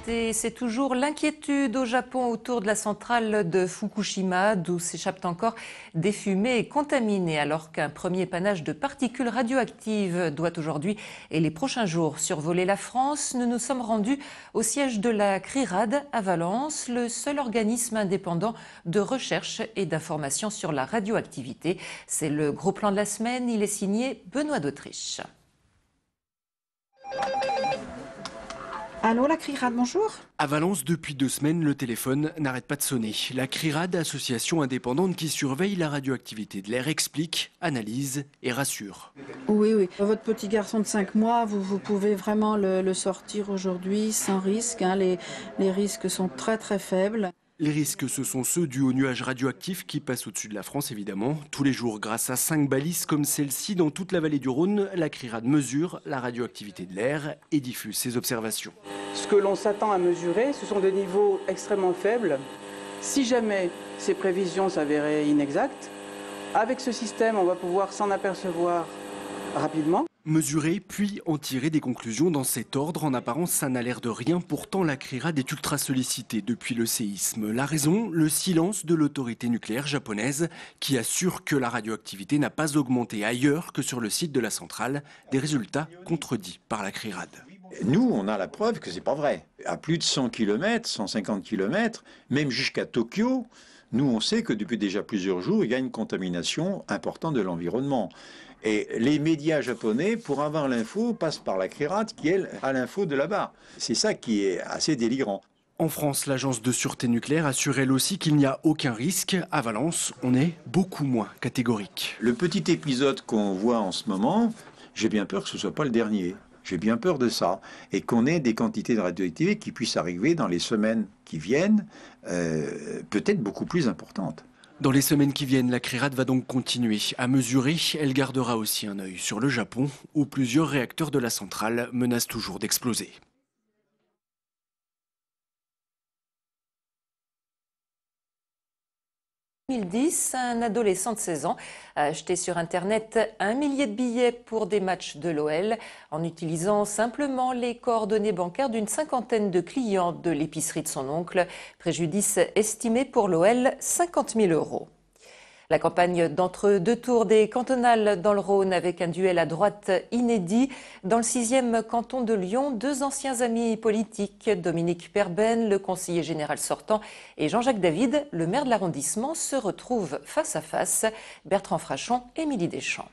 l'actualité, c'est toujours l'inquiétude au Japon autour de la centrale de Fukushima, d'où s'échappent encore des fumées contaminées, alors qu'un premier panache de particules radioactives doit aujourd'hui et les prochains jours survoler la France. Nous nous sommes rendus au siège de la CRIRAD à Valence, le seul organisme indépendant de recherche et d'information sur la radioactivité. C'est le gros plan de la semaine, il est signé Benoît d'Autriche. Allô, la CRIRAD, bonjour. À Valence, depuis 2 semaines, le téléphone n'arrête pas de sonner. La CRIRAD, association indépendante qui surveille la radioactivité de l'air, explique, analyse et rassure. Oui. Votre petit garçon de 5 mois, vous pouvez vraiment le sortir aujourd'hui sans risque. Les risques sont très très faibles. Les risques, ce sont ceux dus aux nuages radioactifs qui passent au-dessus de la France, évidemment. Tous les jours, grâce à 5 balises comme celle-ci dans toute la vallée du Rhône, la CRIRAD mesure la radioactivité de l'air et diffuse ses observations. Ce que l'on s'attend à mesurer, ce sont des niveaux extrêmement faibles. Si jamais ces prévisions s'avéraient inexactes, avec ce système, on va pouvoir s'en apercevoir rapidement. Mesurer, puis en tirer des conclusions dans cet ordre. En apparence, ça n'a l'air de rien. Pourtant, la CRIRAD est ultra sollicitée depuis le séisme. La raison, le silence de l'autorité nucléaire japonaise qui assure que la radioactivité n'a pas augmenté ailleurs que sur le site de la centrale. Des résultats contredits par la CRIRAD. Nous, on a la preuve que c'est pas vrai. À plus de 100 km, 150 km, même jusqu'à Tokyo, nous, on sait que depuis déjà plusieurs jours, il y a une contamination importante de l'environnement. Et les médias japonais, pour avoir l'info, passent par la CRIRAD qui, elle, a l'info de là-bas. C'est ça qui est assez délirant. En France, l'agence de sûreté nucléaire assure elle aussi qu'il n'y a aucun risque. À Valence, on est beaucoup moins catégorique. Le petit épisode qu'on voit en ce moment, j'ai bien peur que ce ne soit pas le dernier. J'ai bien peur de ça. Et qu'on ait des quantités de radioactivité qui puissent arriver dans les semaines qui viennent, peut-être beaucoup plus importantes. Dans les semaines qui viennent, la CRIRAD va donc continuer à mesurer. Elle gardera aussi un œil sur le Japon, où plusieurs réacteurs de la centrale menacent toujours d'exploser. En 2010, un adolescent de 16 ans a acheté sur Internet 1 millier de billets pour des matchs de l'OL en utilisant simplement les coordonnées bancaires d'une cinquantaine de clients de l'épicerie de son oncle. Préjudice estimé pour l'OL 50 000 €. La campagne d'entre-deux tours des cantonales dans le Rhône avec un duel à droite inédit. Dans le 6e canton de Lyon, 2 anciens amis politiques, Dominique Perben, le conseiller général sortant, et Jean-Jacques David, le maire de l'arrondissement, se retrouvent face à face. Bertrand Frachon, Émilie Deschamps.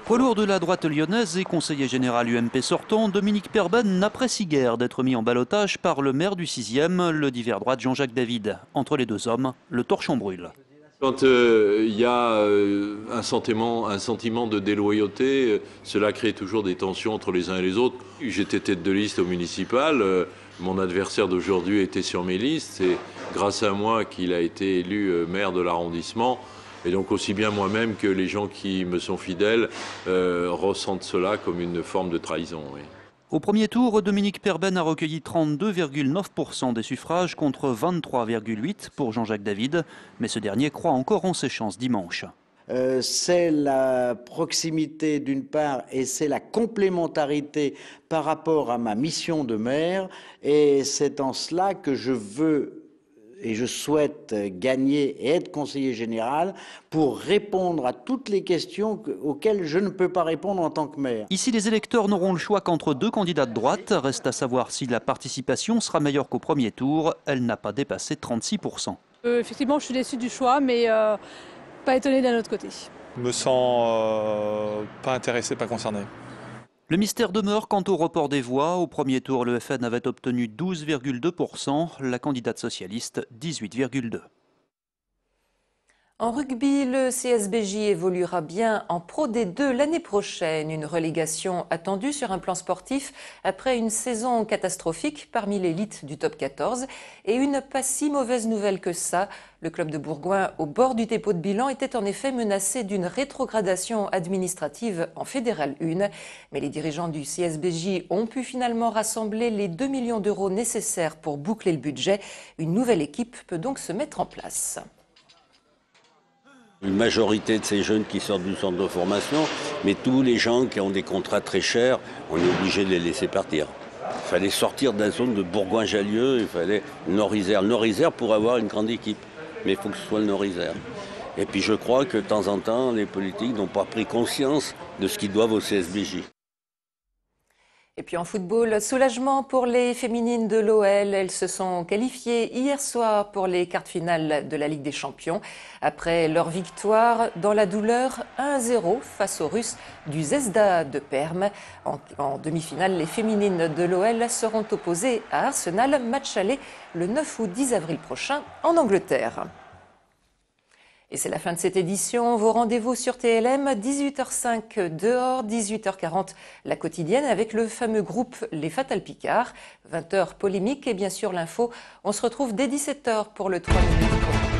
Poids lourd de la droite lyonnaise et conseiller général UMP sortant, Dominique Perben n'apprécie guère d'être mis en ballottage par le maire du 6e, le divers droite Jean-Jacques David. Entre les deux hommes, le torchon brûle. Quand il y a un sentiment de déloyauté, cela crée toujours des tensions entre les uns et les autres. J'étais tête de liste au municipal, mon adversaire d'aujourd'hui était sur mes listes. C'est grâce à moi qu'il a été élu maire de l'arrondissement. Et donc aussi bien moi-même que les gens qui me sont fidèles ressentent cela comme une forme de trahison. Oui. Au premier tour, Dominique Perben a recueilli 32,9% des suffrages contre 23,8% pour Jean-Jacques David. Mais ce dernier croit encore en ses chances dimanche. C'est la proximité d'une part et c'est la complémentarité par rapport à ma mission de maire. Et c'est en cela que je veux et je souhaite gagner et être conseiller général pour répondre à toutes les questions auxquelles je ne peux pas répondre en tant que maire. Ici, les électeurs n'auront le choix qu'entre 2 candidats de droite. Reste à savoir si la participation sera meilleure qu'au premier tour. Elle n'a pas dépassé 36%. Effectivement, je suis déçue du choix, mais pas étonnée d'un autre côté. Je me sens pas intéressé, pas concerné. Le mystère demeure quant au report des voix. Au premier tour, le FN avait obtenu 12,2%, la candidate socialiste 18,2%. En rugby, le CSBJ évoluera bien en Pro D2 l'année prochaine. Une relégation attendue sur un plan sportif après une saison catastrophique parmi l'élite du top 14. Et une pas si mauvaise nouvelle que ça. Le club de Bourgoin, au bord du dépôt de bilan, était en effet menacé d'une rétrogradation administrative en Fédéral 1. Mais les dirigeants du CSBJ ont pu finalement rassembler les 2 millions d'euros nécessaires pour boucler le budget. Une nouvelle équipe peut donc se mettre en place. Une majorité de ces jeunes qui sortent du centre de formation, mais tous les gens qui ont des contrats très chers, on est obligé de les laisser partir. fallait sortir de la zone de Bourgoin-Jallieu, il fallait Nord-Isère. Nord-Isère pour avoir une grande équipe, mais il faut que ce soit le Nord-Isère. Et puis je crois que de temps en temps, les politiques n'ont pas pris conscience de ce qu'ils doivent au CSBJ. Et puis en football, soulagement pour les féminines de l'OL. Elles se sont qualifiées hier soir pour les quarts de finale de la Ligue des Champions. Après leur victoire dans la douleur 1-0 face aux Russes du Zvezda de Perm. En demi-finale, les féminines de l'OL seront opposées à Arsenal. Match aller le 9 ou 10 avril prochain en Angleterre. Et c'est la fin de cette édition. Vos rendez-vous sur TLM, 18h05 dehors, 18h40 la quotidienne avec le fameux groupe Les Fatales Picards. 20h polémique et bien sûr l'info. On se retrouve dès 17h pour le 3 minutes.